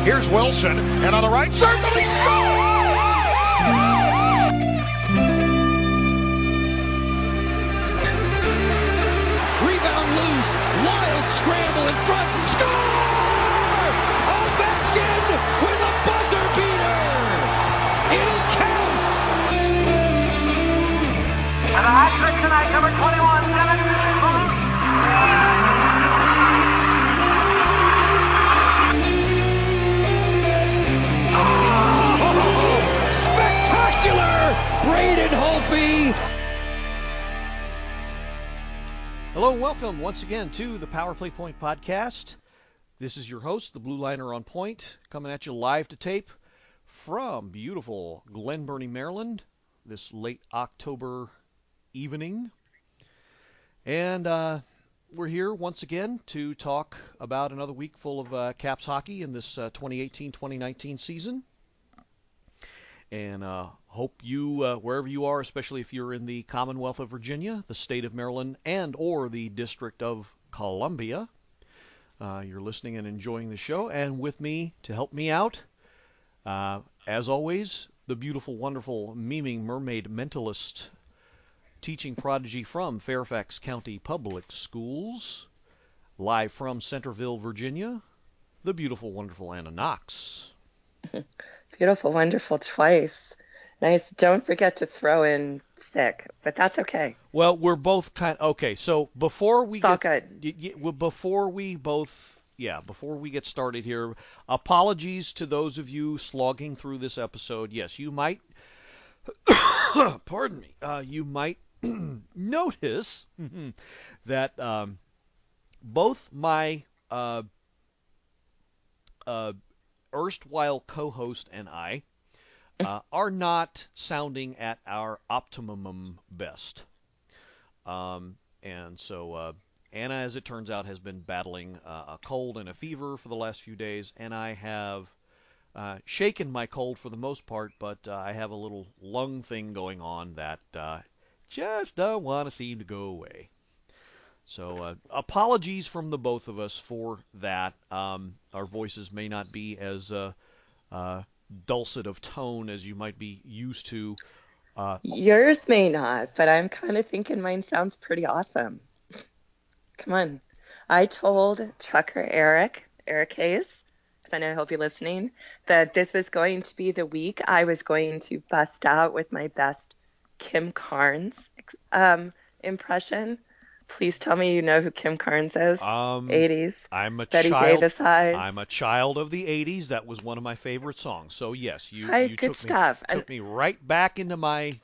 Here's Wilson, and on the right circle, he scores! Rebound loose, wild scramble in front, score! Ovechkin with a buzzer beater! It'll count! And the hat trick tonight, number 21, Spectacular! Braden Holtby! Hello and welcome once again to the Power Play Point podcast. This is your host, the Blue Liner on Point, coming at you live to tape from beautiful Glen Burnie, Maryland, this late October evening. And we're here once again to talk about another week full of Caps hockey in this 2018-2019 season. And hope you, wherever you are, especially if you're in the Commonwealth of Virginia, the state of Maryland, and or the District of Columbia, you're listening and enjoying the show. And with me to help me out, as always, the beautiful, wonderful, memeing mermaid mentalist teaching prodigy from Fairfax County Public Schools, live from Centerville, Virginia, the beautiful, wonderful Anna Knox. Beautiful, wonderful twice. Nice. Don't forget to throw in sick, but that's okay. Well, we're both okay. So before we it's all good. Before we get started here, apologies to those of you slogging through this episode. Yes, you might. Pardon me. You might notice that both my erstwhile co-host and I are not sounding at our optimum best. And so Anna, as it turns out, has been battling a cold and a fever for the last few days, and I have shaken my cold for the most part, but I have a little lung thing going on that just don't want to seem to go away. So apologies from the both of us for that. Our voices may not be as dulcet of tone as you might be used to. Yours may not, but I'm kind of thinking mine sounds pretty awesome. Come on. I told trucker Eric Hayes, because I know he'll be listening, that this was going to be the week I was going to bust out with my best Kim Carnes impression. Please tell me you know who Kim Carnes is. 80s. Betty Davis eyes. I'm a child of the 80s. That was one of my favorite songs. So yes, you took me right back into my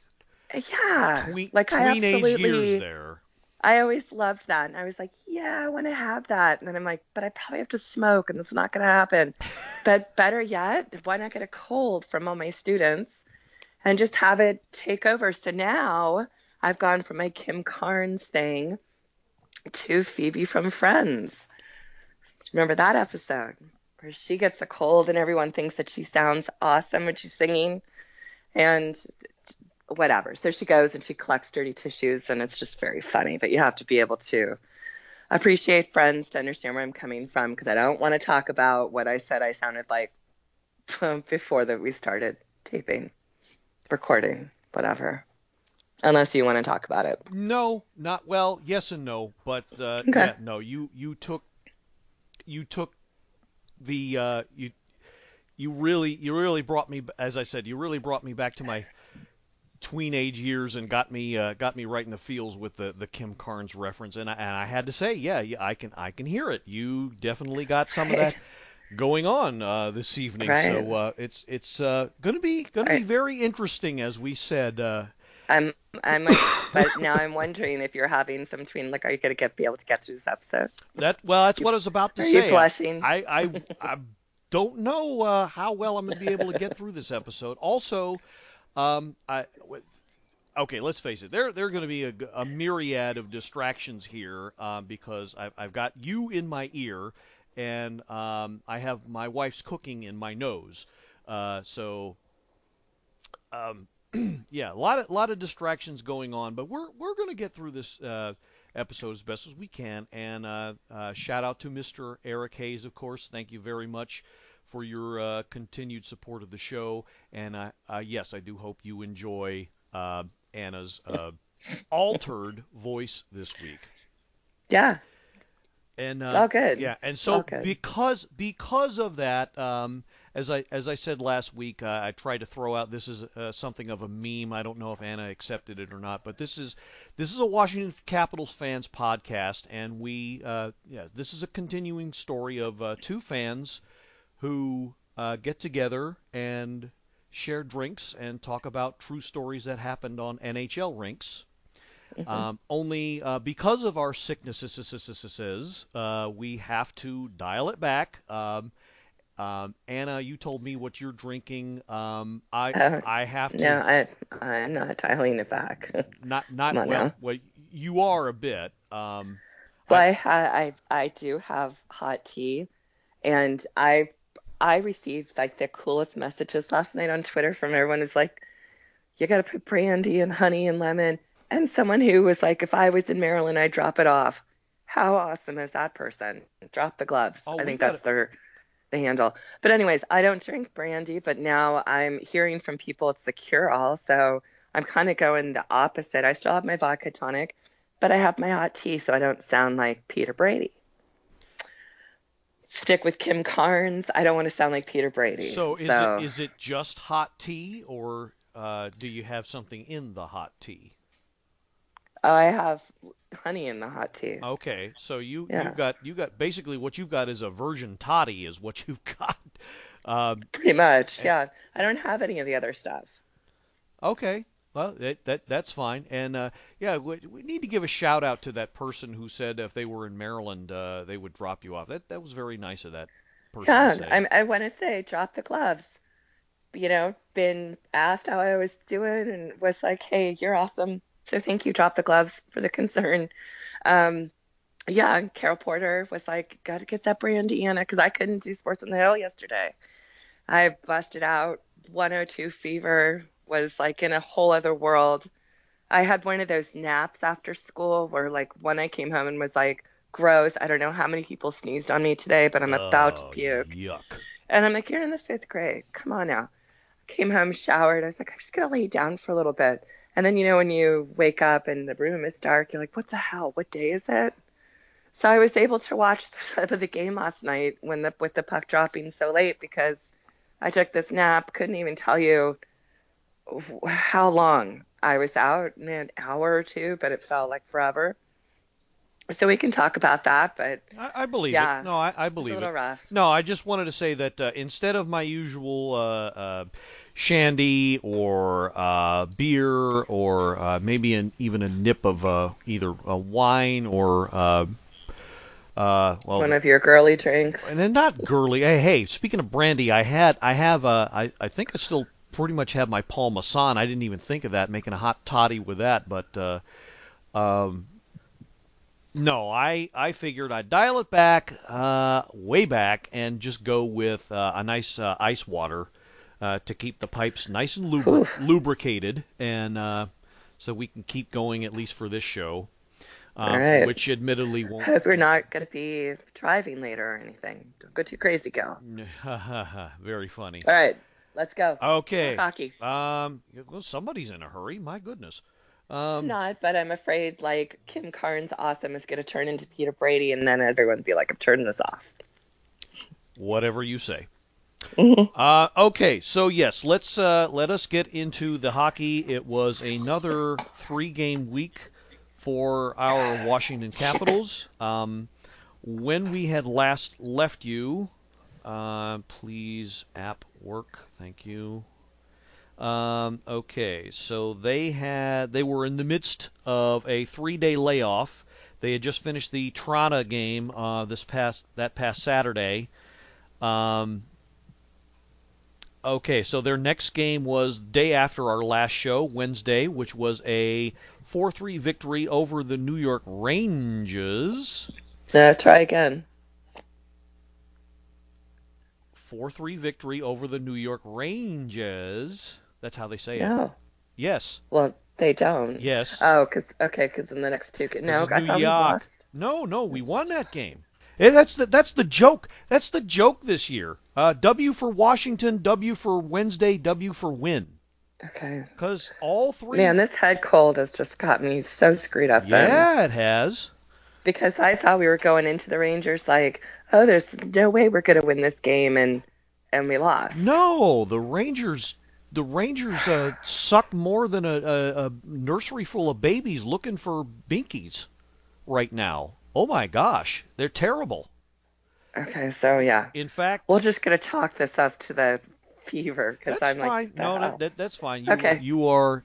tweenage years there. I always loved that. And I was like, yeah, I want to have that. And then I'm like, but I probably have to smoke and it's not going to happen. But better yet, why not get a cold from all my students and just have it take over? So now I've gone from my Kim Carnes thing to Phoebe from Friends. Remember that episode where she gets a cold and everyone thinks that she sounds awesome when she's singing and whatever. So she goes and she collects dirty tissues and it's just very funny. But you have to be able to appreciate Friends to understand where I'm coming from, because I don't want to talk about what I said I sounded like before that we started recording, whatever. Unless you want to talk about it. No, not well. Yes and no, but okay. Yeah, no. You took the you really brought me, as I said, you really brought me back to my tweenage years and got me right in the feels with the Kim Carnes reference, and I had to say, yeah, I can hear it. You definitely got some of that going on this evening. Right. So it's gonna be very interesting, as we said. I'm like, but now I'm wondering if you're having some tween. Like, are you going to be able to get through this episode? That's what I was about to say. Are you blushing? I don't know how well I'm going to be able to get through this episode. Also, okay, let's face it. There are going to be a myriad of distractions here because I've got you in my ear and I have my wife's cooking in my nose. Yeah, a lot of distractions going on, but we're going to get through this episode as best as we can. And shout out to Mr. Eric Hayes, of course. Thank you very much for your continued support of the show. And yes, I do hope you enjoy Anna's altered voice this week. Yeah. And It's all good. yeah, and It's so all good. because of that, as I said last week, I tried to throw out this is something of a meme. I don't know if Anna accepted it or not, but this is a Washington Capitals fans podcast, and this is a continuing story of two fans who get together and share drinks and talk about true stories that happened on NHL rinks. Only because of our sicknesses, we have to dial it back. Anna, you told me what you're drinking. I have to. No, I'm not dialing it back. Not Come on well. now. Well, you are a bit. Well, I do have hot tea, and I received like the coolest messages last night on Twitter from everyone who's like, you got to put brandy and honey and lemon. And someone who was like, if I was in Maryland, I'd drop it off. How awesome is that person? Drop the gloves. Oh, I think that's the handle. But anyways, I don't drink brandy, but now I'm hearing from people it's the cure-all. So I'm kind of going the opposite. I still have my vodka tonic, but I have my hot tea so I don't sound like Peter Brady. Stick with Kim Carnes. I don't want to sound like Peter Brady. So is it just hot tea, or do you have something in the hot tea? I have honey in the hot tea. Okay, so you've got basically what you've got is a virgin toddy is what you've got. Pretty much, yeah. I don't have any of the other stuff. Okay, well that's fine. And we need to give a shout out to that person who said if they were in Maryland, they would drop you off. That was very nice of that person. Yeah, I want to say drop the gloves. Been asked how I was doing and was like, hey, you're awesome. So thank you, drop the gloves for the concern. Carol Porter was like, got to get that brandy, Anna, because I couldn't do Sports on the Hill yesterday. I busted out 102 fever, was like in a whole other world. I had one of those naps after school where like when I came home and was like, gross, I don't know how many people sneezed on me today, but I'm about to puke. Yuck. And I'm like, you're in the 5th grade. Come on now. Came home, showered. I was like, I'm just going to lay down for a little bit. And then, when you wake up and the room is dark, you're like, what the hell? What day is it? So I was able to watch the game last night with the puck dropping so late because I took this nap. Couldn't even tell you how long I was out, an hour or two, but it felt like forever. So we can talk about that, but I believe it. No, I believe it's a little rough. No, I just wanted to say that instead of my usual shandy or beer or maybe even a nip of either a wine or one of your girly drinks. And then not girly. Hey, speaking of brandy, I think I still pretty much have my Parmesan. I didn't even think of that, making a hot toddy with that, but no, I figured I'd dial it back, way back, and just go with a nice ice water to keep the pipes nice and lubricated, and so we can keep going at least for this show, All right. which admittedly won't. Hope you're not going to be driving later or anything. Don't go too crazy, gal. Very funny. All right, let's go. Okay. More hockey. Well, somebody's in a hurry. My goodness. I'm not, but I'm afraid like Kim Carnes awesome is going to turn into Peter Brady, and then everyone will be like, I'm turning this off. Whatever you say. Mm-hmm. Okay, so yes, let us get into the hockey. It was another 3-game week for our Washington Capitals. When we had last left you, please app work. Thank you. Okay, so they were in the midst of a 3-day layoff. They had just finished the Toronto game that past Saturday. Okay, so their next game was day after our last show, Wednesday, which was a 4-3 victory over the New York Rangers. Try again. 4-3 victory over the New York Rangers. That's how they say it. No. Yes. Well, They don't. Yes. Oh, because in the next two, no, This is I New thought we York. lost. No, we won that game. That's the joke. That's the joke this year. W for Washington, W for Wednesday, W for win. Okay. Because all three. Man, this head cold has just got me so screwed up then. Yeah, it has. Because I thought we were going into the Rangers like, oh, there's no way we're going to win this game, and we lost. No, the Rangers suck more than a nursery full of babies looking for binkies right now. Oh my gosh, they're terrible. Okay, so yeah. In fact, We're just going to chalk this up to the fever because that's I'm fine. like, No, that's fine. Okay. You're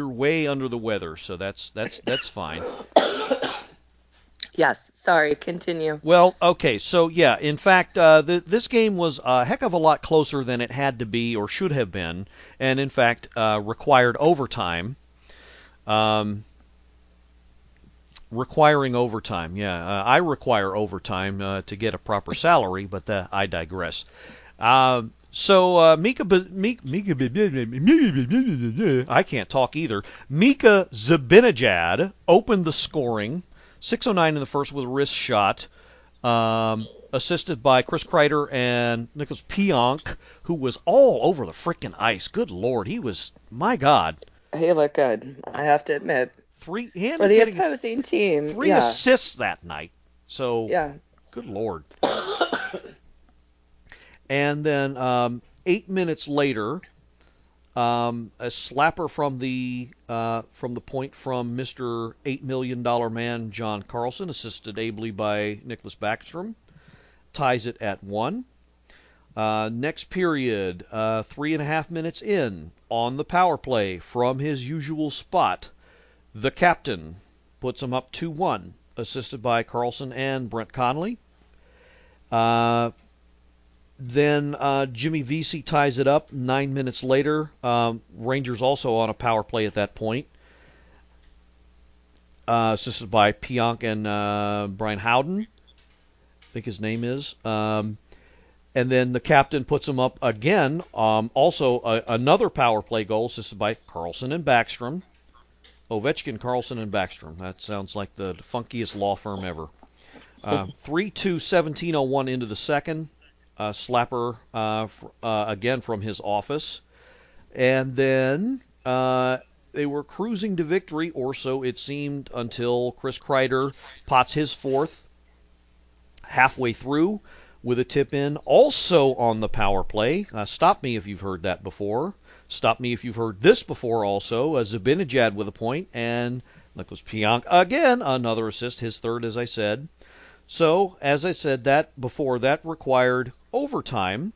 way under the weather, so that's fine. Yes, sorry, continue. Well, okay, so yeah, in fact, this game was a heck of a lot closer than it had to be or should have been, and in fact required overtime. Requiring overtime, yeah. I require overtime to get a proper salary, but I digress. So Mika I can't talk either. Mika Zibanejad opened the scoring, 6:09 in the first with a wrist shot, assisted by Chris Kreider and Nicholas Pionk, who was all over the frickin' ice. Good Lord, he was, my God. He looked good, I have to admit. He ended For the up getting opposing team, three yeah. assists that night. So, Yeah. good Lord. And then 8 minutes later, a slapper from the point from Mr. $8 million man John Carlson, assisted ably by Nicholas Backstrom, ties it at 1. Next period, 3.5 minutes in, on the power play from his usual spot, the captain puts him up 2-1, assisted by Carlson and Brent Connolly. Then Jimmy Vesey ties it up 9 minutes later. Rangers also on a power play at that point, assisted by Pionk and Brian Howden, I think his name is. And then the captain puts him up again, also another power play goal, assisted by Carlson and Backstrom. Ovechkin, Carlson, and Backstrom. That sounds like the funkiest law firm ever. 3-2, 17:01 into the second. Slapper again from his office. And then they were cruising to victory, or so it seemed, until Chris Kreider pots his fourth halfway through with a tip in. Also on the power play. Stop me if you've heard that before. Stop me if you've heard this before also. Zibanejad with a point, and Nicholas Pionk again, another assist, his third, as I said. So, as I said that before, that required overtime.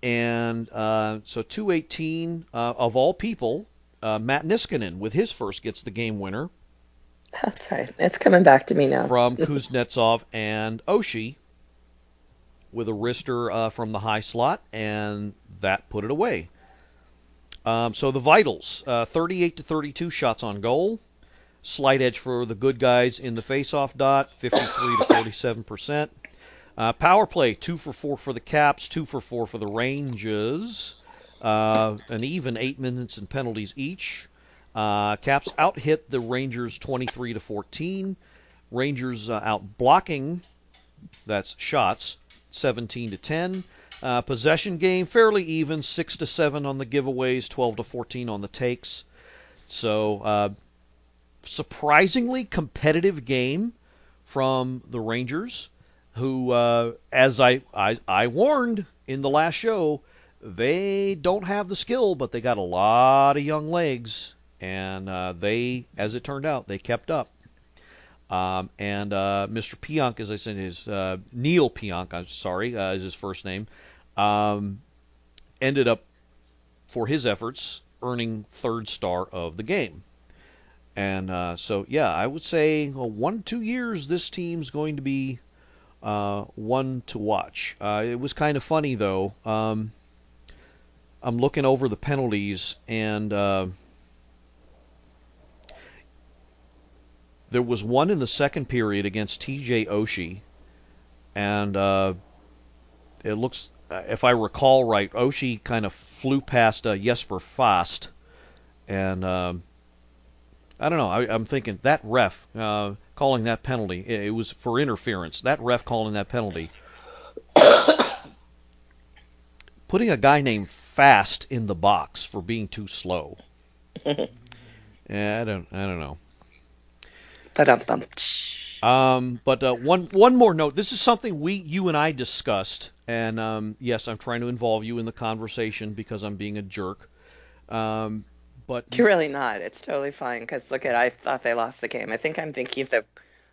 And so 2:18, of all people, Matt Niskanen with his first gets the game winner. That's right. It's coming back to me now. From Kuznetsov and Oshie with a wrister from the high slot, and that put it away. So the vitals, 38-32 shots on goal. Slight edge for the good guys in the face-off dot, 53-47%. Power play, 2 for 4 for the Caps, 2 for 4 for the Rangers. An even 8 minutes in penalties each. Caps out-hit the Rangers 23-14. Rangers out blocking, that's shots, 17-10. Possession game, fairly even, 6-7 on the giveaways, 12-14 on the takes. So, surprisingly competitive game from the Rangers, who, as I warned in the last show, they don't have the skill, but they got a lot of young legs, and they, as it turned out, they kept up. And Mr. Pionk, as I said, is Neil Pionk, I'm sorry, is his first name, ended up, for his efforts, earning third star of the game. And so, yeah, I would say 1-2 years this team's going to be one to watch. It was kind of funny, though. I'm looking over the penalties, and there was one in the second period against T.J. Oshie, and it looks if I recall right, Oshie kind of flew past Jesper Fast, and I don't know. I'm thinking that ref calling that penalty, it was for interference. That ref calling that penalty, putting a guy named Fast in the box for being too slow. Yeah, I don't know. But one more note. This is something you and I discussed, and yes, I'm trying to involve you in the conversation because I'm being a jerk. But You're really not. It's totally fine because I thought they lost the game. I think I'm thinking of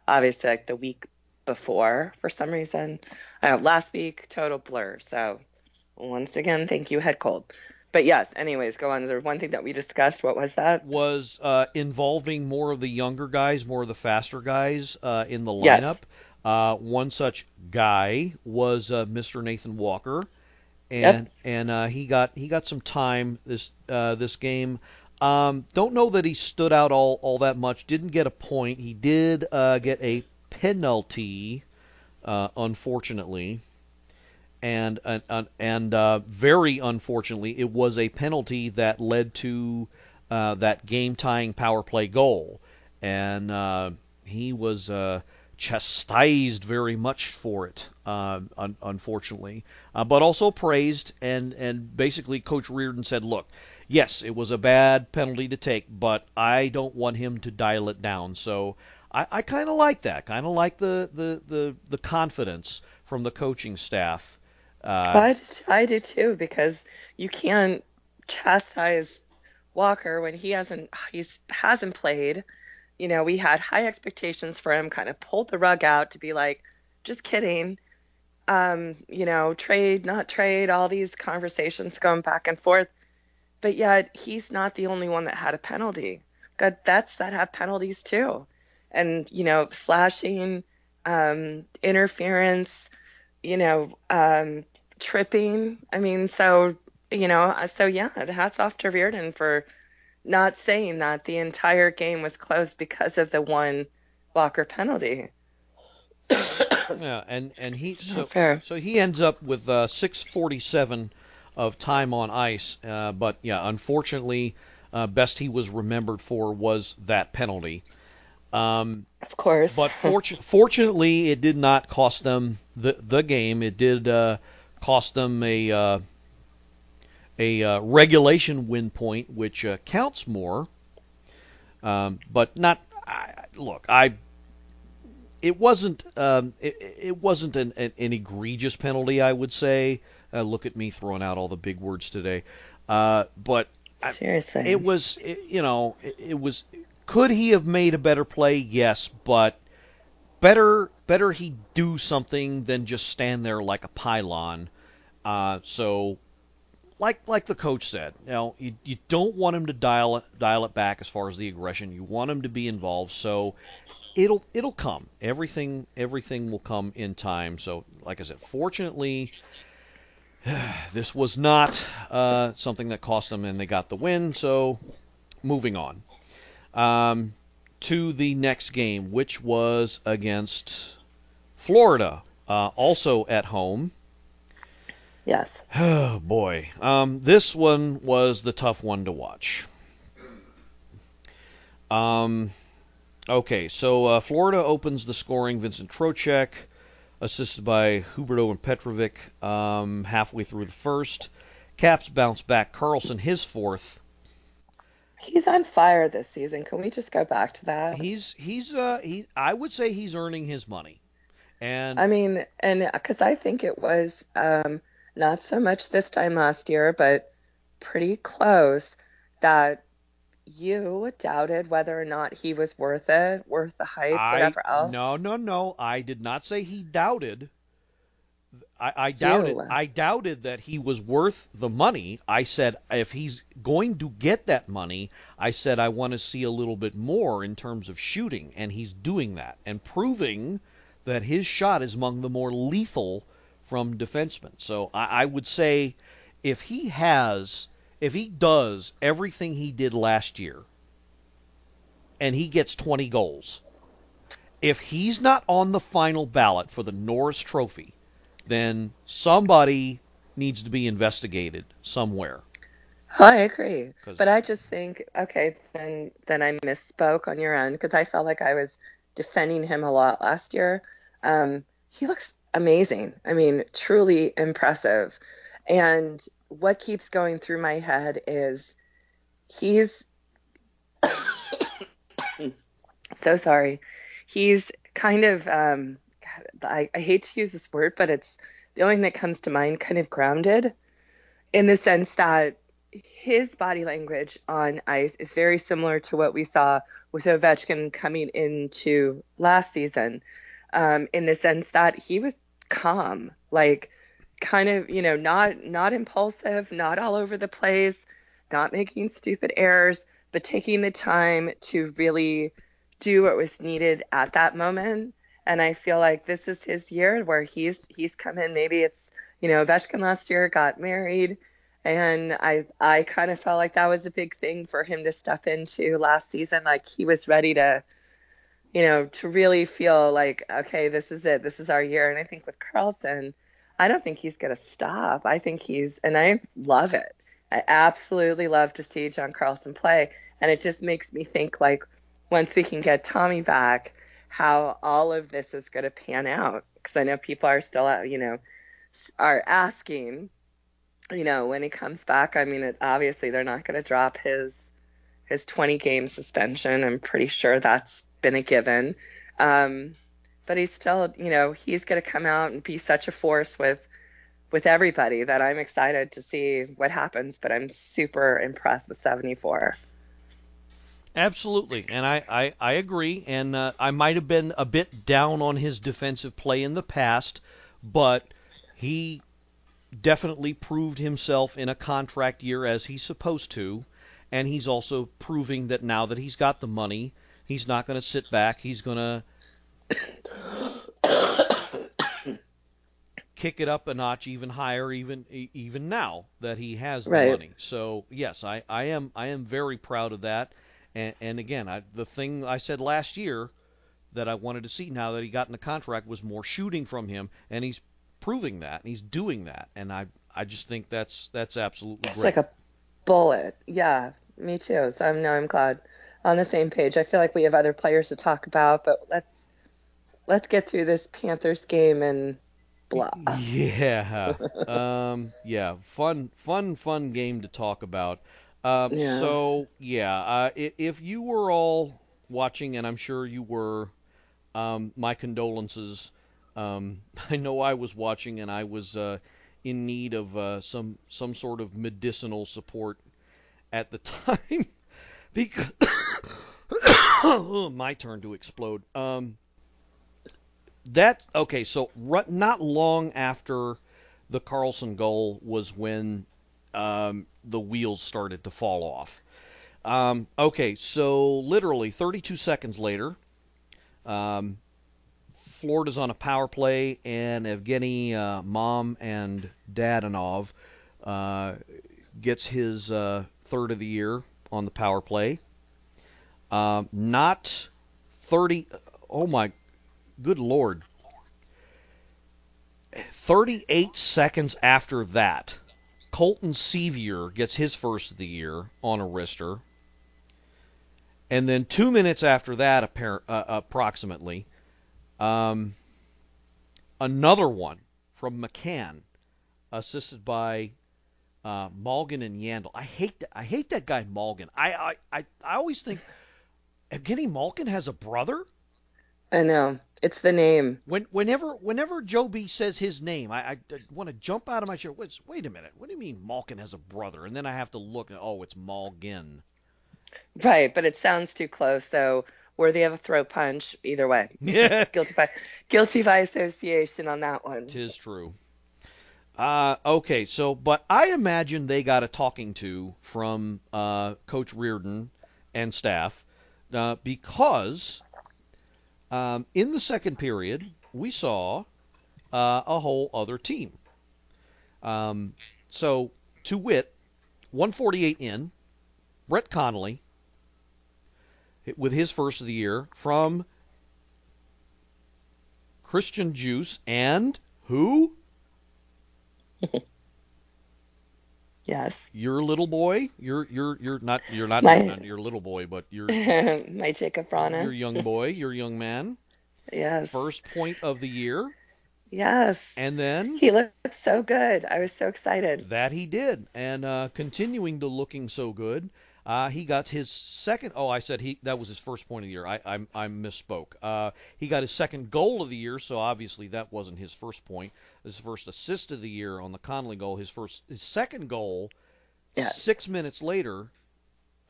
obviously like the week before for some reason. Last week, total blur. So once again, thank you, head cold. But yes, anyways, go on. There's one thing that we discussed. What was that? Was involving more of the younger guys, more of the faster guys in the Yes. lineup. One such guy was Mr. Nathan Walker, Yep. and he got some time this game. Don't know that he stood out all that much. Didn't get a point. He did get a penalty, unfortunately. And very unfortunately, it was a penalty that led to that game-tying power play goal, and he was chastised very much for it, unfortunately, but also praised. And basically, Coach Reardon said, "Look, yes, it was a bad penalty to take, but I don't want him to dial it down." So I kind of like that, kind of like the confidence from the coaching staff. I do too, because you can't chastise Walker when he hasn't played. We had high expectations for him, kind of pulled the rug out to be like, just kidding. Trade, not trade, all these conversations going back and forth. But yet he's not the only one that had a penalty. God, that have penalties too. And, flashing, interference, tripping. I mean, so yeah, hats off to Reardon for not saying that the entire game was closed because of the one Walker penalty. Yeah, and he fair. So he ends up with 6:47 of time on ice, but yeah, unfortunately, best he was remembered for was that penalty. Of course. But fortunately, it did not cost them the game. It did cost them a regulation win point, which counts more. But not. Look, it wasn't an egregious penalty, I would say. Look at me throwing out all the big words today. But seriously, it was. It was. Could he have made a better play? Yes, but better he do something than just stand there like a pylon. So, like the coach said, you don't want him to dial it back as far as the aggression. You want him to be involved. So it'll come. Everything will come in time. So, like I said, fortunately, this was not something that cost them, and they got the win. So, moving on. To the next game, which was against Florida, also at home. Yes. Oh, boy. This one was the tough one to watch. Okay, so Florida opens the scoring. Vincent Trocheck, assisted by Huberto and Petrovic, halfway through the first. Caps bounce back. Carlson, his fourth. He's on fire this season. Can we just go back to that? I would say he's earning his money. And I mean, and because I think it was not so much this time last year, but pretty close, that you doubted whether or not he was worth it, worth the hype, whatever else. No. I did not say he doubted. I doubted that he was worth the money. I said if he's going to get that money, I said I want to see a little bit more in terms of shooting, and he's doing that and proving that his shot is among the more lethal from defensemen. So I would say if he does everything he did last year, and he gets 20 goals, if he's not on the final ballot for the Norris Trophy, then somebody needs to be investigated somewhere. Oh, I agree. 'Cause- But I just think, okay, then I misspoke on your end because I felt like I was defending him a lot last year. He looks amazing. I mean, truly impressive. And what keeps going through my head is he's so sorry. He's kind of God, I hate to use this word, but it's the only thing that comes to mind, kind of grounded in the sense that his body language on ice is very similar to what we saw with Ovechkin coming into last season, in the sense that he was calm, like kind of, not impulsive, not all over the place, not making stupid errors, but taking the time to really do what was needed at that moment. And I feel like this is his year where he's come in. Maybe it's, Ovechkin last year got married, and I kind of felt like that was a big thing for him to step into last season. Like he was ready to, to really feel like, okay, this is it. This is our year. And I think with Carlson, I don't think he's going to stop. I think and I love it. I absolutely love to see John Carlson play. And it just makes me think, like, once we can get Tommy back, how all of this is going to pan out. Because I know people are still, are asking, when he comes back. I mean, obviously they're not going to drop his 20-game suspension. I'm pretty sure that's been a given. But he's still, he's going to come out and be such a force with everybody that I'm excited to see what happens. But I'm super impressed with 74. Absolutely, and I agree, and I might have been a bit down on his defensive play in the past, but he definitely proved himself in a contract year as he's supposed to, and he's also proving that now that he's got the money, he's not going to sit back. He's going to kick it up a notch even higher, even now that he has the money. So yes, I am very proud of that. And again, the thing I said last year that I wanted to see now that he got in the contract was more shooting from him, and he's proving that, and he's doing that, and I just think that's absolutely It's great. like a bullet. Yeah, me too. So I'm glad on the same page. I feel like we have other players to talk about, but let's get through this Panthers game and blah. Yeah. Yeah. Fun game to talk about. Yeah. So yeah, if you were all watching, and I'm sure you were, my condolences. I know I was watching, and I was in need of some sort of medicinal support at the time because my turn to explode. Okay. So not long after the Carlson goal was when the wheels started to fall off. Okay, so literally 32 seconds later, um, Florida's on a power play, and Evgeny Mom and Dadanov gets his third of the year on the power play. Not 30. Oh my good lord! 38 seconds after that, Colton Sevier gets his first of the year on a wrister. And then 2 minutes after that, approximately, another one from McCann, assisted by Malgin and Yandel. I hate that guy Malgin. I always think Evgeny Malkin has a brother. I know. It's the name. Whenever Joe B says his name, I want to jump out of my chair. Wait a minute. What do you mean Malkin has a brother? And then I have to look, and oh, it's Malgin. Right, but it sounds too close, so worthy of a throat punch either way. Yeah. Guilty by association on that one. 'Tis true. Okay, so, but I imagine they got a talking to from Coach Reardon and staff because in the second period, we saw a whole other team. So, to wit, 148 in, Brett Connolly, with his first of the year, from Christian Juice and who? Yes. Your little boy, you're not My your little boy, but my Jacob your Rana. young boy, your young man. Yes. First point of the year, Yes. and then He looked so good. I was so excited. that he did, and continuing to looking so good. He got his second. Oh, I said that was his first point of the year. I misspoke. He got his second goal of the year, so obviously that wasn't his first point. His first assist of the year on the Conley goal. His second goal. Yes. 6 minutes later,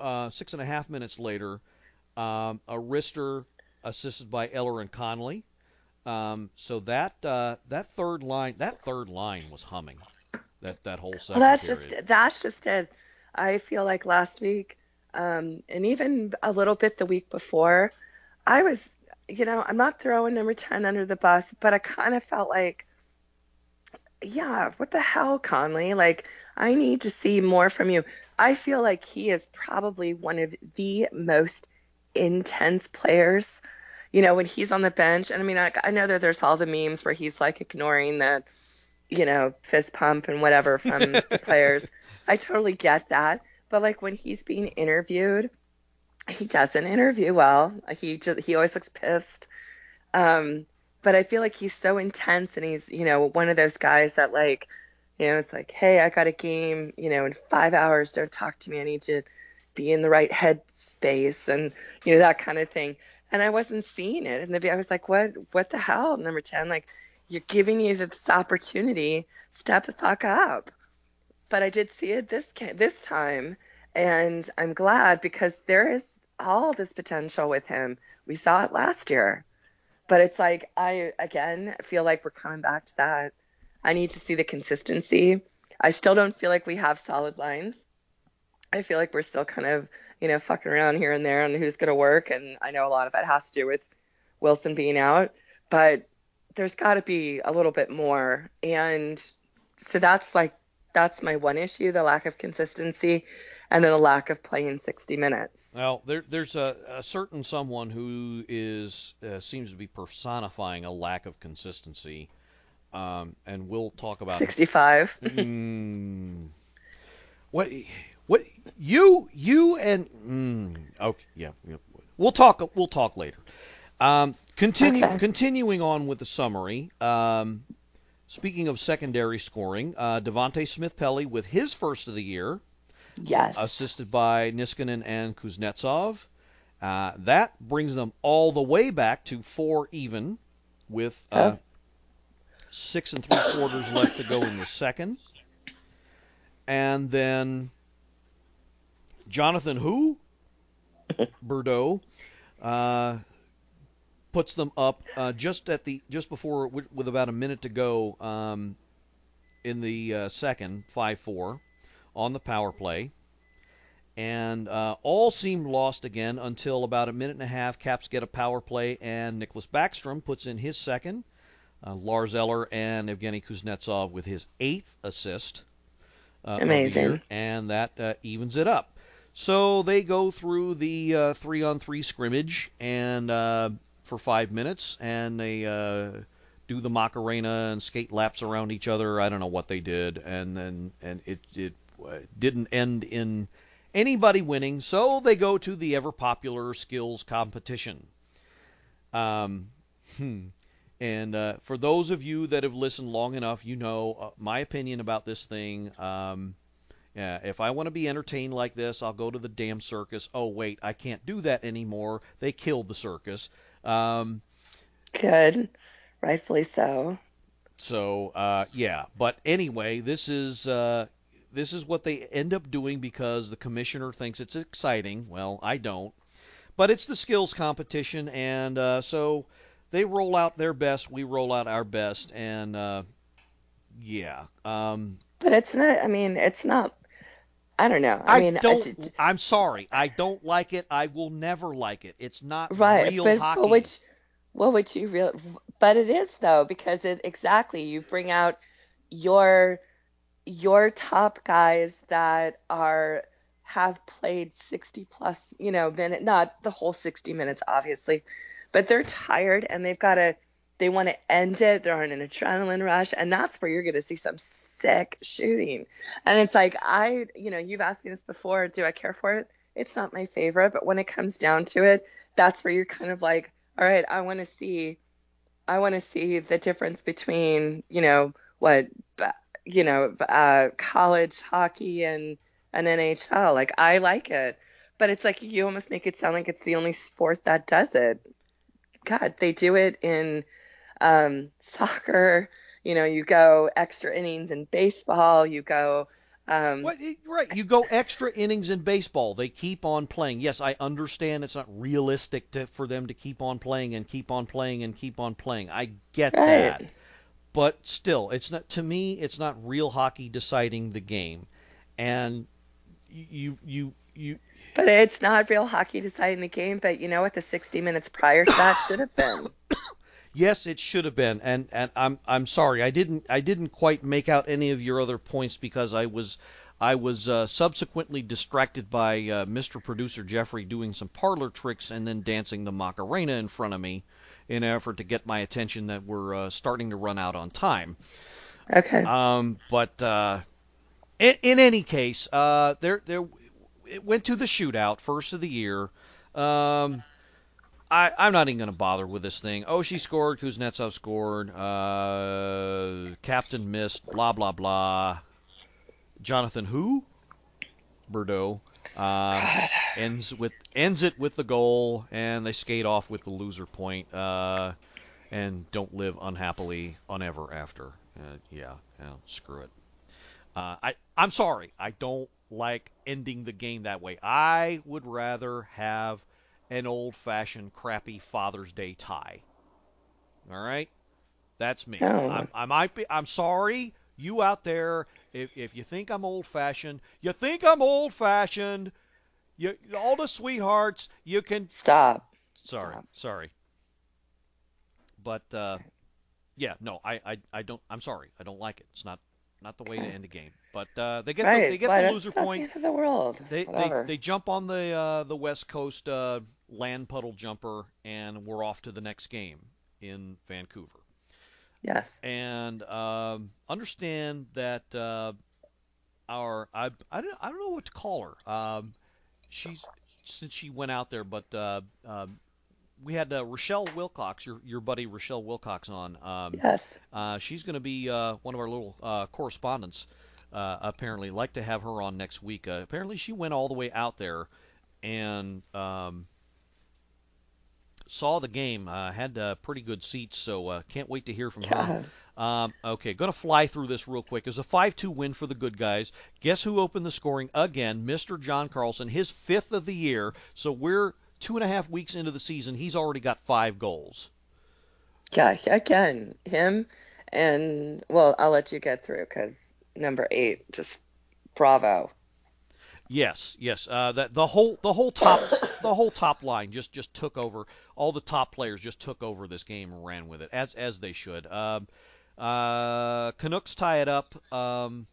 6.5 minutes later, a wrister assisted by Eller and Conley. So that third line was humming. That whole Well, second period. that's just it. I feel like last week, and even a little bit the week before, I was, I'm not throwing number 10 under the bus, but I kind of felt like, yeah, what the hell, Conley? Like, I need to see more from you. I feel like he is probably one of the most intense players. When he's on the bench, and I mean, I know that there's all the memes where he's like ignoring the fist pump and whatever from the players. I totally get that. But like when he's being interviewed, he doesn't interview well. He always looks pissed. But I feel like he's so intense, and he's, one of those guys that like, it's like, hey, I got a game, in 5 hours, don't talk to me. I need to be in the right headspace and, that kind of thing. And I wasn't seeing it. And I was like, what the hell, number 10? Like, you're giving you this opportunity, step the fuck up. But I did see it this time, and I'm glad because there is all this potential with him. We saw it last year. But it's like, I, again, feel like we're coming back to that. I need to see the consistency. I still don't feel like we have solid lines. I feel like we're still kind of, fucking around here and there on who's going to work. And I know a lot of that has to do with Wilson being out. But there's got to be a little bit more. And so that's my one issue, the lack of consistency, and then the lack of playing 60 minutes. Well, there's a certain someone who seems to be personifying a lack of consistency, and we'll talk about 65. What what you and okay, yeah, we'll talk later. Okay. Continuing on with the summary. Speaking of secondary scoring, Devontae Smith-Pelly with his first of the year, Yes. assisted by Niskanen and Kuznetsov. That brings them all the way back to 4 even, with 6 3/4 left to go in the second. And then Jonathan Bordeaux puts them up just before, with about a minute to go in the second, 5-4 on the power play. And all seemed lost again until about a minute and a half. Caps get a power play, and Nicholas Backstrom puts in his second. Lars Eller and Evgeny Kuznetsov with his 8th assist of the Amazing. year, and that evens it up. So they go through the 3-on-3 scrimmage and for 5 minutes, and they do the Macarena and skate laps around each other. I don't know what they did, and it didn't end in anybody winning. So they go to the ever popular skills competition. And for those of you that have listened long enough, you know my opinion about this thing. Yeah, if I want to be entertained like this, I'll go to the damn circus. Oh, wait, I can't do that anymore. They killed the circus. Good. Rightfully so. So, yeah. But anyway, this is what they end up doing because the commissioner thinks it's exciting. Well, I don't. But it's the skills competition, and so they roll out their best. We roll out our best, and yeah. But it's not, I mean, it's not, I don't know. I mean, I'm sorry. I don't like it. I will never like it. It's not right, real hockey. what would you real, but it is though, because exactly, you bring out your top guys that have played 60 plus, minute, not the whole 60 minutes, obviously, but they're tired and they want to end it. They're on an adrenaline rush, and that's where you're going to see some sick shooting. And it's like, you've asked me this before. Do I care for it? It's not my favorite, but when it comes down to it, that's where you're kind of like, all right, I want to see the difference between, college hockey and an NHL. Like, I like it, but it's like you almost make it sound like it's the only sport that does it. God, they do it in soccer. You go extra innings in baseball. You go. Right, you go extra innings in baseball. They keep on playing. Yes, I understand it's not realistic for them to keep on playing and keep on playing and keep on playing. I get that. Right. But still, it's not, to me, it's not real hockey deciding the game. And you But it's not real hockey deciding the game. But you know what? The 60 minutes prior to that should have been. Yes, it should have been, and I'm sorry, I didn't quite make out any of your other points because I was subsequently distracted by Mr. Producer Jeffrey doing some parlor tricks and then dancing the Macarena in front of me in an effort to get my attention that we're starting to run out on time. Okay. But in any case, it went to the shootout, first of the year. I'm not even going to bother with this thing. Oshie scored, Kuznetsov scored, Captain missed, blah, blah, blah. Jonathan who? Bordeaux. Ends it with the goal, and they skate off with the loser point, and don't live unhappily ever after. Screw it. I'm sorry. I don't like ending the game that way. I would rather have an old-fashioned crappy Father's Day tie. All right, that's me. Oh. I'm sorry, you out there. If you think I'm old-fashioned, all the sweethearts, you can Stop. Sorry. But yeah, no, I don't. I'm sorry, I don't like it. It's not the way to end a game. But they get the loser point. It's not the end of the world. They jump on the West Coast land puddle jumper, and we're off to the next game in Vancouver. Yes. And understand that I don't know what to call her. Since she went out there, but we had Rochelle Wilcox, your buddy Rochelle Wilcox on. Yes. She's going to be one of our little correspondents. Apparently, like to have her on next week. Apparently, she went all the way out there and saw the game. Had pretty good seats, so can't wait to hear from her. Okay, going to fly through this real quick. It was a 5-2 win for the good guys. Guess who opened the scoring again? Mr. John Carlson, his 5th of the year. So we're 2.5 weeks into the season. He's already got 5 goals. Yeah, again, him, and well, I'll let you get through because number 8, just bravo. Yes. That the whole top line just took over. All the top players just took over this game and ran with it as they should. Canucks tie it up, and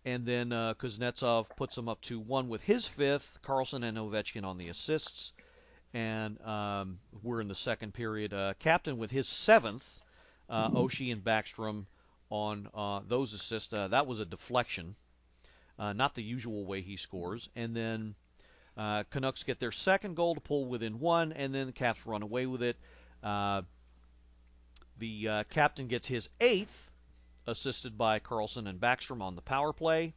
then Kuznetsov puts them up 2-1 with his 5th. Carlson and Ovechkin on the assists, and we're in the second period. Captain with his 7th. Oshie and Backstrom on those assists. That was a deflection. Not the usual way he scores. And then Canucks get their second goal to pull within 1, and then the Caps run away with it. The captain gets his 8th, assisted by Carlson and Backstrom on the power play.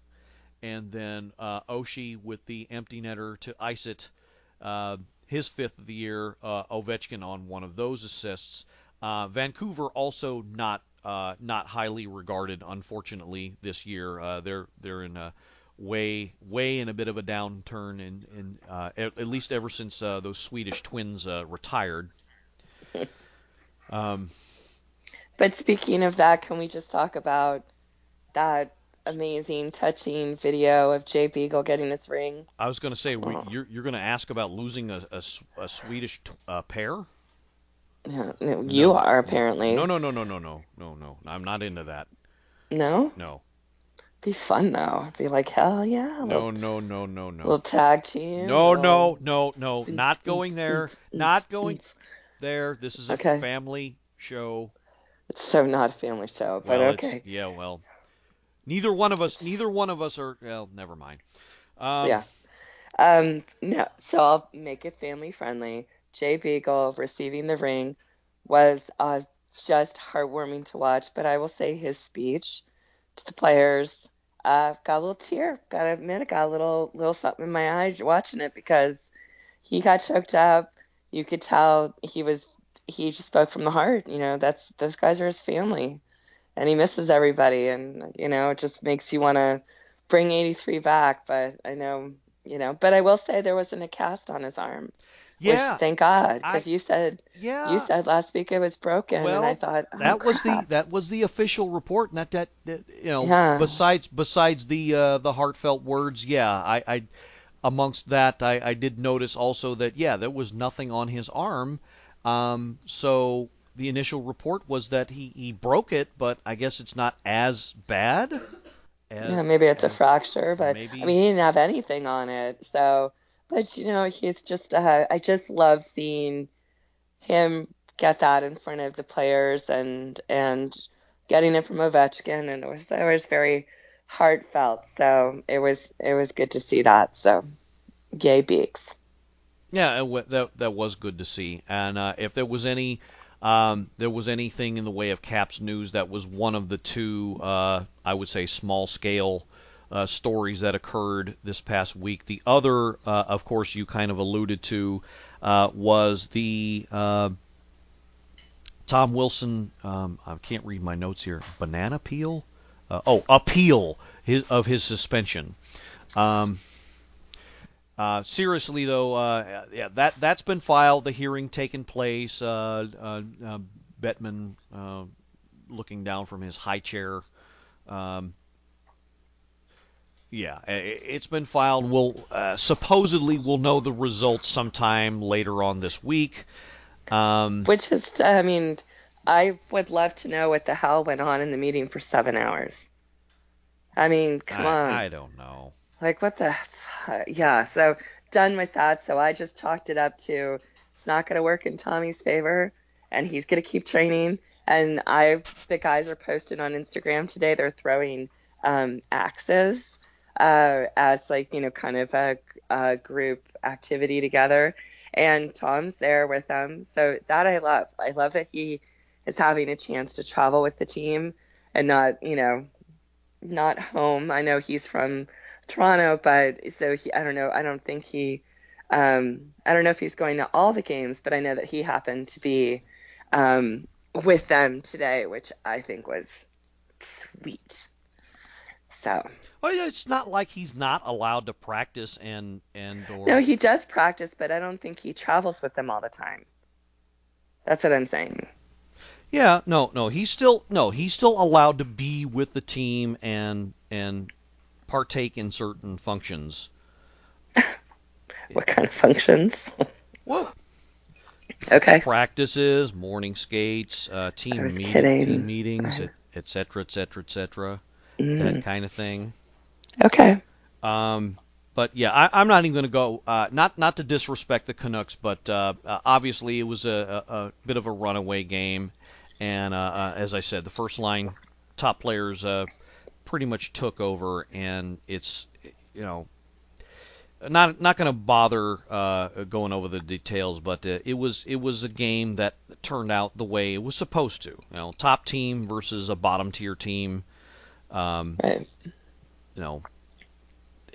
And then Oshie with the empty netter to ice it, his 5th of the year, Ovechkin on one of those assists. Vancouver also not highly regarded, unfortunately, this year. They're in a way in a bit of a downturn, and at least ever since those Swedish twins retired. But speaking of that, can we just talk about that amazing, touching video of Jay Beagle getting his ring? I was going to say, you're going to ask about losing a Swedish pair? Yeah, you are apparently. No. I'm not into that. No? No. Be fun though. It'd be like, hell yeah. No. Little tag team. No. Not going there. Not going there. This is a family show. It's so not a family show, but Well, okay. well, neither one of us are. Well, never mind. Um, Yeah. No, so I'll make it family friendly. Jay Beagle receiving the ring was just heartwarming to watch, but I will say his speech to the players got a little tear. Gotta admit, it got a little something in my eye watching it because he got choked up. You could tell he just spoke from the heart. Those guys are his family, and he misses everybody, and it just makes you want to bring 83 back. But I know, but I will say there wasn't a cast on his arm, which yeah, thank God, I because you yeah. said last week it was broken, and I Well, thought, oh crap, that was the official report, and that yeah, besides the heartfelt words, yeah, I amongst that I did notice also that yeah, there was nothing on his arm. So the initial report was that he broke it, but I guess it's not as bad yeah, maybe it's a as fracture, but I maybe. mean, he didn't have anything on it, so. But he's just I just love seeing him get that in front of the players and getting it from Ovechkin, and it was very heartfelt. So it was good to see that. So yay, Beaks. Yeah, that was good to see. And if there was anything in the way of Caps news, that was one of the two, I would say, small scale stories that occurred this past week. The other, of course, you kind of alluded to, was the Tom Wilson. I can't read my notes here. Banana peel. Appeal of his suspension. Um, Seriously though, yeah, that's been filed. The hearing taken place. Bettman looking down from his high chair. Um, yeah, it's been filed. We'll supposedly we'll know the results sometime later on this week. Um, Which is, I mean, I would love to know what the hell went on in the meeting for 7 hours. I mean, come on. I don't know. Like, what the? Yeah, so done with that. So I just chalked it up to it's not going to work in Tommy's favor, and he's going to keep training. And the guys are posting on Instagram today. They're throwing axes as like kind of a group activity together, and Tom's there with them. So that I love. I love that he is having a chance to travel with the team and not home. I know he's from Toronto, but so I don't know. I don't think I don't know if he's going to all the games, but I know that he happened to be with them today, which I think was sweet. So. Well, it's not like he's not allowed to practice No, or he does practice, but I don't think he travels with them all the time. That's what I'm saying. yeah, no, he's still allowed to be with the team and partake in certain functions. What kind of functions? Well, Okay. practices, morning skates, I was kidding. team meetings, et cetera, et cetera, et cetera, that kind of thing. Okay. But yeah, I'm not even going to go. Not to disrespect the Canucks, but obviously it was a bit of a runaway game, and as I said, the first line top players pretty much took over, and it's not going to bother going over the details, but it was a game that turned out the way it was supposed to. Top team versus a bottom tier team. Right.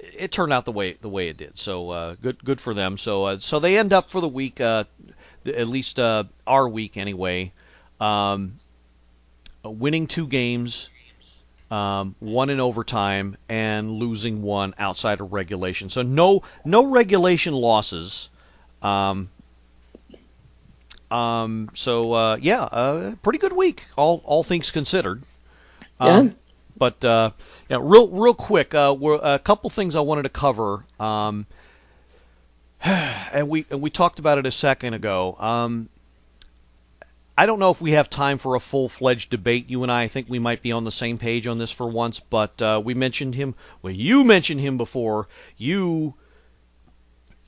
It turned out the way it did. So good for them. So they end up for the week, at least our week anyway, winning 2 games, one in overtime, and losing one outside of regulation. So no regulation losses. Pretty good week, all things considered. Yeah. But yeah, real quick, a couple things I wanted to cover, and we talked about it a second ago. I don't know if we have time for a full-fledged debate. You and I think we might be on the same page on this for once, but we mentioned him. Well, you mentioned him before. You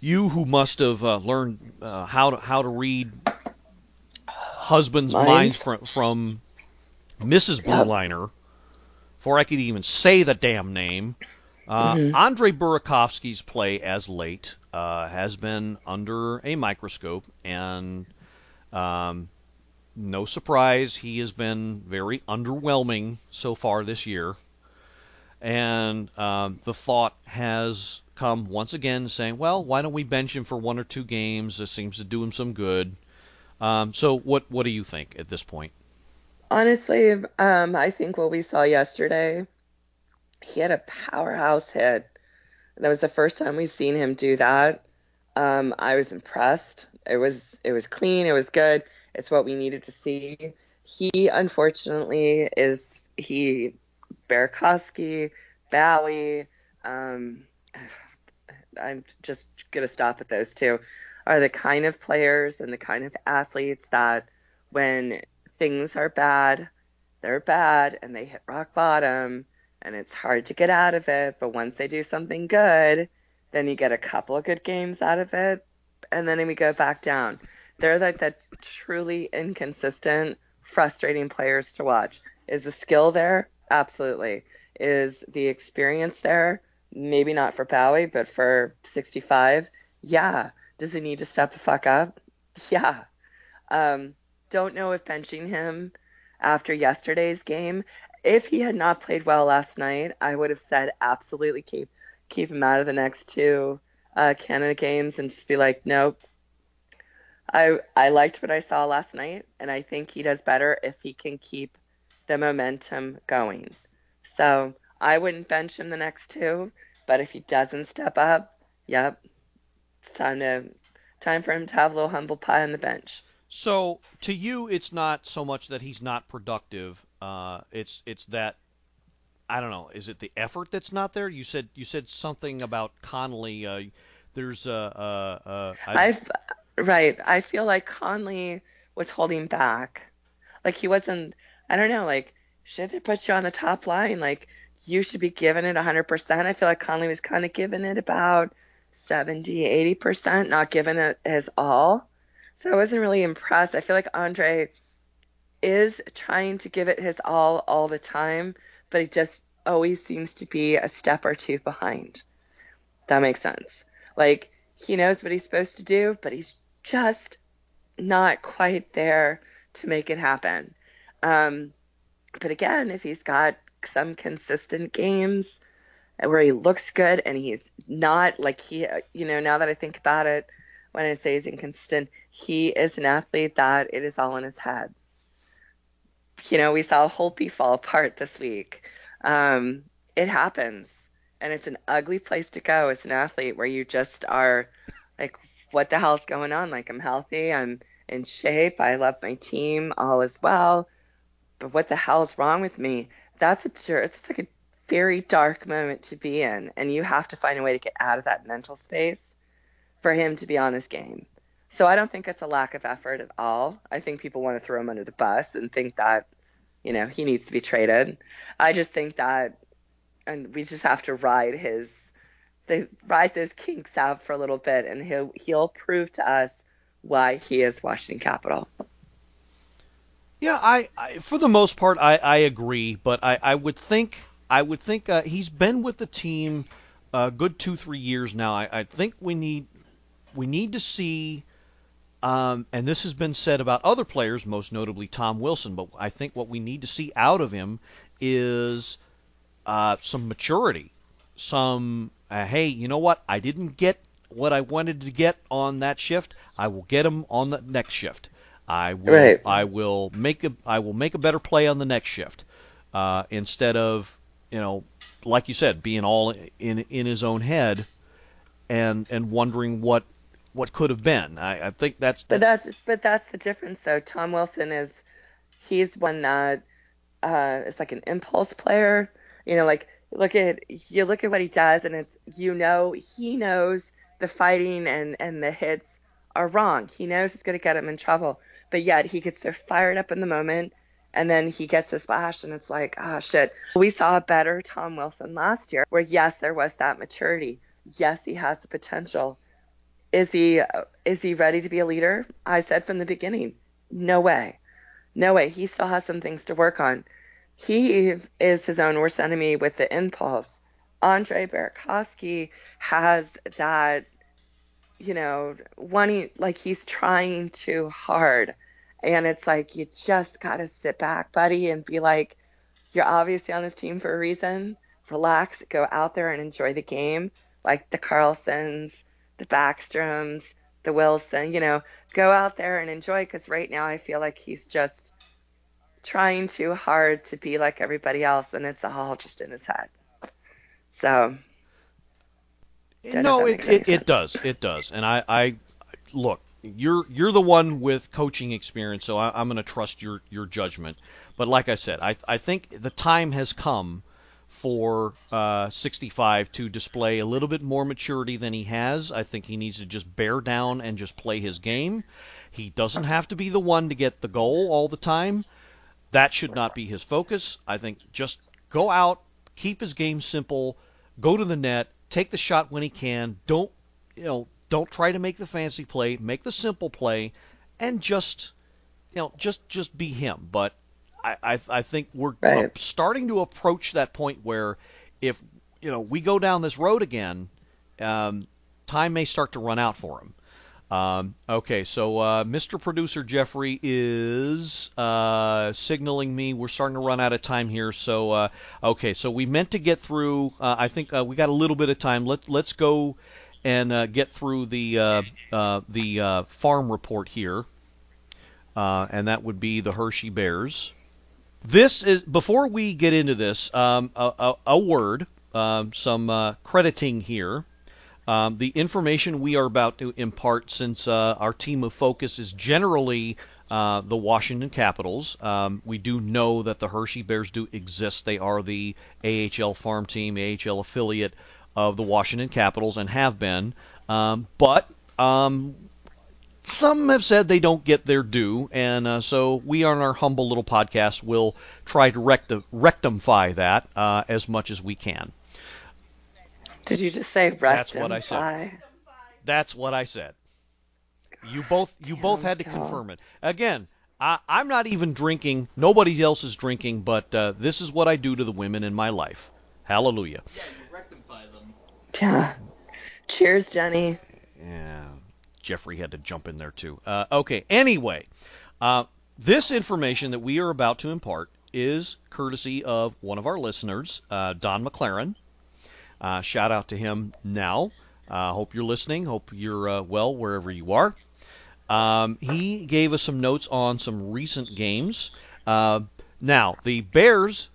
who must have learned how to read husband's mind from Mrs. Blue Liner, before I could even say the damn name. Andre Burakovsky's play as late has been under a microscope, and no surprise, he has been very underwhelming so far this year. And the thought has come once again saying, well, why don't we bench him for 1 or 2 games? This seems to do him some good. So what do you think at this point? Honestly, I think what we saw yesterday, he had a powerhouse hit. That was the first time we've seen him do that. I was impressed. It was clean. It was good. It's what we needed to see. He, unfortunately, Burakovsky, Bowie, I'm just going to stop at those two, are the kind of players and the kind of athletes that when things are bad, they're bad and they hit rock bottom and it's hard to get out of it. But once they do something good, then you get a couple of good games out of it and then we go back down. They're like that truly inconsistent, frustrating players to watch. Is the skill there? Absolutely. Is the experience there? Maybe not for Bowie, but for 65? Yeah. Does he need to step the fuck up? Yeah. Don't know if benching him after yesterday's game, if he had not played well last night, I would have said absolutely keep him out of the next 2 Canada games and just be like, nope. I liked what I saw last night, and I think he does better if he can keep the momentum going. So I wouldn't bench him the next 2, but if he doesn't step up, yep, it's time for him to have a little humble pie on the bench. So to you, it's not so much that he's not productive. It's that, I don't know. Is it the effort that's not there? You said something about Connolly. There's Right. I feel like Conley was holding back. Like he wasn't, I don't know, like, should they put you on the top line? Like, you should be giving it 100%. I feel like Conley was kind of giving it about 70, 80%, not giving it his all. So I wasn't really impressed. I feel like Andre is trying to give it his all the time, but he just always seems to be a step or 2 behind. That makes sense. Like, he knows what he's supposed to do, but he's just not quite there to make it happen. But again, if he's got some consistent games where he looks good and he's not like now that I think about it, when I say he's inconsistent, he is an athlete that it is all in his head. We saw Holtby fall apart this week. It happens. And it's an ugly place to go as an athlete where you just are like, what the hell's going on? Like, I'm healthy, I'm in shape, I love my team, all is well, but what the hell is wrong with me? It's like a very dark moment to be in, and you have to find a way to get out of that mental space for him to be on his game. So I don't think it's a lack of effort at all. I think people want to throw him under the bus and think that, he needs to be traded. I just think that, and we just have to ride those kinks out for a little bit, and he'll prove to us why he is Washington Capital. Yeah, I for the most part I agree, but I would think he's been with the team a good 2-3 years now. I think we need to see, and this has been said about other players, most notably Tom Wilson, but I think what we need to see out of him is some maturity, some hey, you know what? I didn't get what I wanted to get on that shift. I will get him on the next shift. I will make a better play on the next shift, instead of, like you said, being all in his own head and wondering what could have been. I think that's that's the difference though. Tom Wilson he's one that is like an impulse player. Like look at what he does, and it's he knows the fighting and the hits are wrong. He knows it's going to get him in trouble, but yet he gets so fired up in the moment, and then he gets this flash, and it's like, ah, shit. We saw a better Tom Wilson last year, where yes, there was that maturity. Yes, he has the potential. Is he ready to be a leader? I said from the beginning, no way. no way, he still has some things to work on. He is his own worst enemy with the impulse. Andre Burakovsky has that, like he's trying too hard. And it's like, you just got to sit back, buddy, and be like, you're obviously on this team for a reason. Relax, go out there and enjoy the game. Like the Carlsons, the Backstroms, the Wilson, go out there and enjoy, because right now I feel like he's just trying too hard to be like everybody else, and it's all just in his head. So, no, it does, and I look. You're the one with coaching experience, so I'm going to trust your judgment. But like I said, I think the time has come for 65 to display a little bit more maturity than he has. I think he needs to just bear down and just play his game. He doesn't have to be the one to get the goal all the time. That should not be his focus. I think just go out, keep his game simple, go to the net, take the shot when he can. Don't try to make the fancy play, make the simple play, and just be him. But I think we're starting to approach that point where if we go down this road again, time may start to run out for him. Okay, so Mr. Producer Jeffrey is signaling me we're starting to run out of time here. So okay, so we meant to get through. I think we got a little bit of time. Let's go and get through the farm report here, and that would be the Hershey Bears. This is before we get into this. A word, some crediting here. The information we are about to impart, since our team of focus is generally the Washington Capitals, we do know that the Hershey Bears do exist. They are the AHL farm team, AHL affiliate of the Washington Capitals, and have been. But some have said they don't get their due, and so we on our humble little podcast will try to rectify that as much as we can. Did you just say rectify? That's what I said. That's what I said. You both had to confirm it. Again, I'm not even drinking. Nobody else is drinking, but this is what I do to the women in my life. Hallelujah. Yeah, you rectify them. Yeah. Cheers, Jenny. Yeah. Jeffrey had to jump in there too. Okay. Anyway, this information that we are about to impart is courtesy of one of our listeners, Don Maclaren. Shout out to him now. Hope you're listening. Hope you're well wherever you are. He gave us some notes on some recent games. Now, the Bears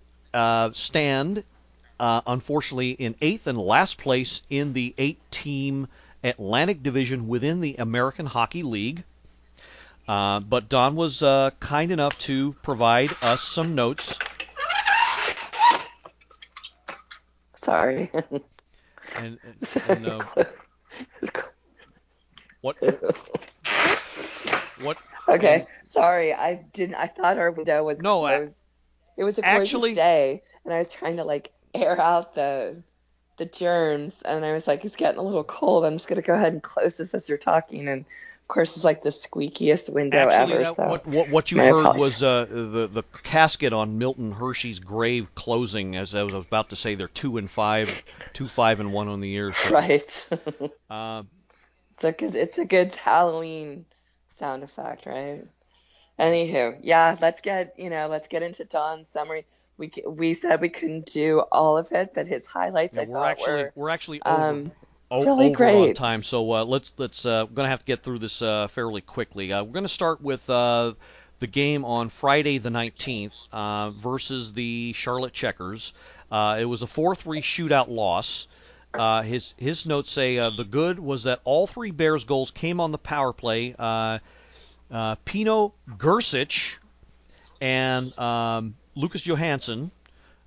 stand, unfortunately, in 8th and last place in the 8-team Atlantic Division within the American Hockey League. But Don was kind enough to provide us some notes. Sorry. And what? Okay, sorry. I thought our window was closed. It was a gorgeous day, and I was trying to air out the germs, and I was like, it's getting a little cold. I'm just gonna go ahead and close this as you're talking, and of course it's like the squeakiest window ever. So what you heard was the casket on Milton Hershey's grave closing. As I was about to say, they're 2-5, 2-5-1 on the year. So. Right. It's a good Halloween sound effect, right? Anywho, yeah, let's get into Don's summary. We said we couldn't do all of it, but his highlights we're actually over. Really over great on time, so let's we're gonna have to get through this fairly quickly. We're gonna start with the game on Friday the 19th versus the Charlotte Checkers. It was a 4-3 shootout loss. His notes say the good was that all three Bears goals came on the power play. Pino Gersic and Lucas Johansson.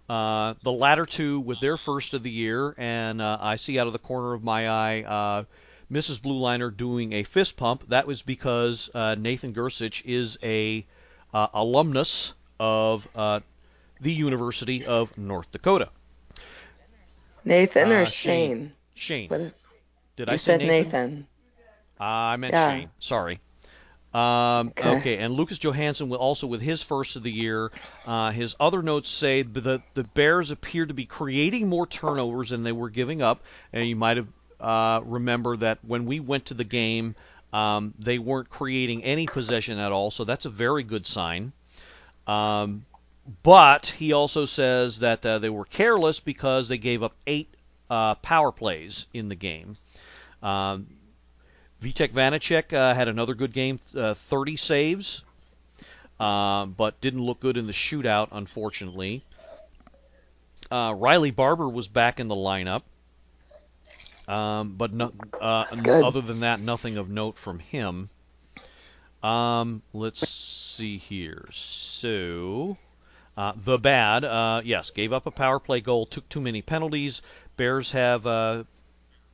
The latter two with their first of the year, and I see out of the corner of my eye Mrs. Blue Liner doing a fist pump. That was because Nathan Gersic is a alumnus of the University of North Dakota. Nathan or Shane? Shane. Did I say Nathan? I meant Shane. Sorry. Okay, and Lucas Johansson also with his first of the year. His other notes say the Bears appear to be creating more turnovers than they were giving up. And you might have remember that when we went to the game, they weren't creating any possession at all, so that's a very good sign. But he also says that they were careless because they gave up 8 power plays in the game. Vitek Vanacek had another good game, 30 saves, but didn't look good in the shootout, unfortunately. Riley Barber was back in the lineup, but other than that, nothing of note from him. Let's see here. So, the bad, yes, gave up a power play goal, took too many penalties. Bears have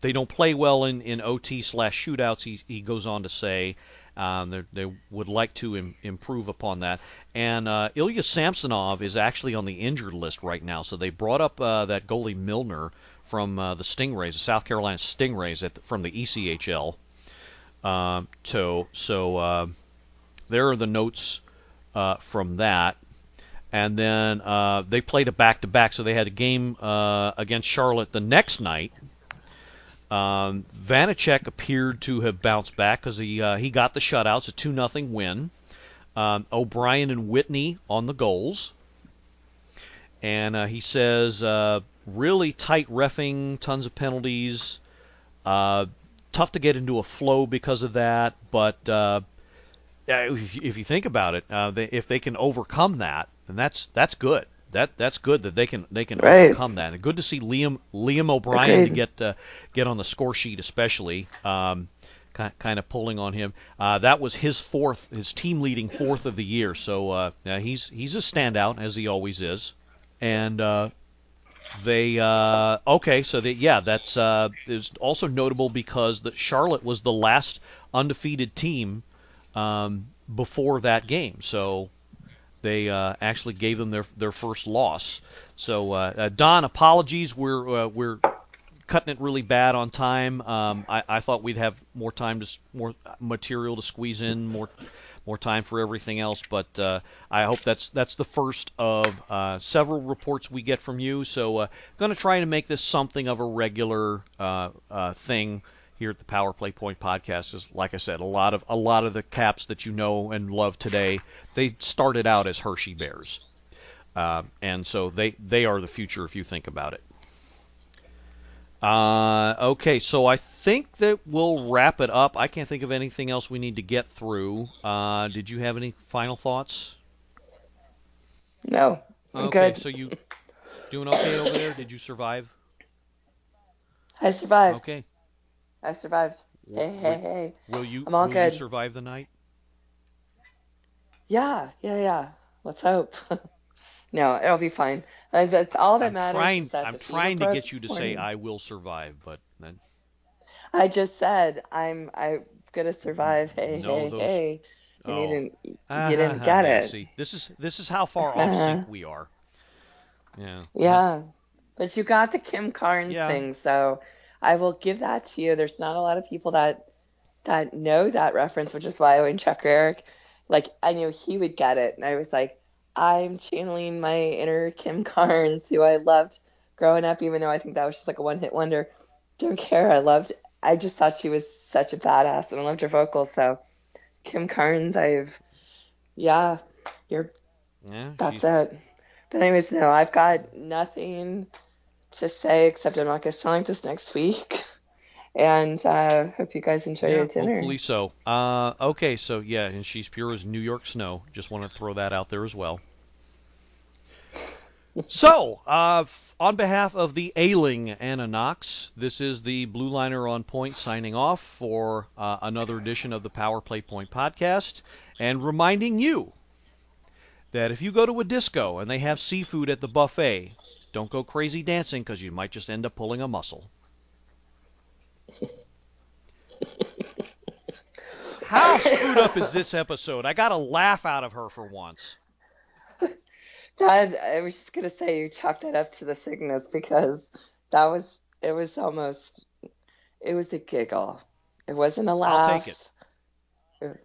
they don't play well in OT/shootouts. He goes on to say they would like to improve upon that. And Ilya Samsonov is actually on the injured list right now. So they brought up that goalie Milner from the Stingrays, the South Carolina Stingrays from the ECHL. So there are the notes from that. And then they played a back-to-back, so they had a game against Charlotte the next night. Vanacek appeared to have bounced back because he got the shutouts, a 2-0 win. O'Brien and Whitney on the goals. And he says really tight reffing, tons of penalties. Tough to get into a flow because of that, but if you think about it, if they can overcome that, then that's good. That's good that they can Right. overcome that. And good to see Liam O'Brien to get on the score sheet, especially kind of pulling on him. That was his team leading fourth of the year. So he's a standout, as he always is. And that's is also notable because Charlotte was the last undefeated team before that game. So they actually gave them their first loss. So Don, apologies, we're cutting it really bad on time. I thought we'd have more material to squeeze in, more time for everything else. But I hope that's the first of several reports we get from you. So going to try to make this something of a regular thing here at the Power Play Point podcast. Is, like I said, a lot of the Caps that you know and love today, they started out as Hershey Bears, and so they are the future if you think about it. Okay, so I think that we'll wrap it up. I can't think of anything else we need to get through. Did you have any final thoughts? No, I'm okay, good. So you doing okay over there? Did you survive? I survived. Okay. I survived. Hey. Will you I'm all good. You survive the night? Yeah. Let's hope. No, it'll be fine. That's all that matters. I'm trying to get you to say I will survive, but then I just said I'm gonna survive. Hey. And you didn't get it. See, this is how far off sync we are. Yeah. Yeah. But you got the Kim Carnes thing, so I will give that to you. There's not a lot of people that know that reference, which is why when Chuck Eric, like, I knew he would get it, and I was like, I'm channeling my inner Kim Carnes, who I loved growing up, even though I think that was just like a one-hit wonder. Don't care. I just thought she was such a badass, and I loved her vocals. So Kim Carnes, that's it. But anyways, no, I've got nothing to say except I'm not going to sound like this next week. And hope you guys enjoy your dinner. Hopefully so. Okay, so yeah, and she's pure as New York snow. Just want to throw that out there as well. So, on behalf of the ailing Anna Knox, this is the Blue Liner on Point signing off for another edition of the Power Play Point podcast, and reminding you that if you go to a disco and they have seafood at the buffet, don't go crazy dancing because you might just end up pulling a muscle. How screwed up is this episode? I got a laugh out of her for once. Dad, I was just going to say you chalk that up to the sickness because it was a giggle. It wasn't a laugh. I'll take it.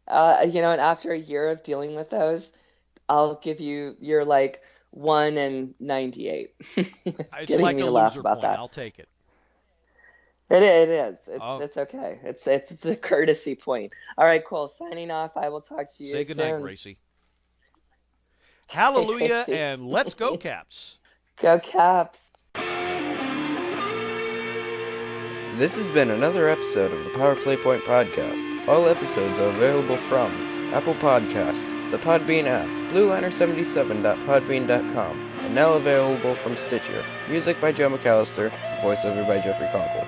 And after a year of dealing with those, I'll give you your like 1 in 98. It's It's getting like me a to laugh loser about point. that. I'll take it. It is. Oh, It's okay. It's a courtesy point. All right, cool. Signing off. I will talk to say you goodnight, soon. Gracie. Okay, Hallelujah, Gracie. and let's go, Caps. Go Caps. This has been another episode of the Power Play Point podcast. All episodes are available from Apple Podcasts, the Podbean app, blueliner77.podbean.com, and now available from Stitcher. Music by Joe McAllister, voiceover by Jeffrey Conkle.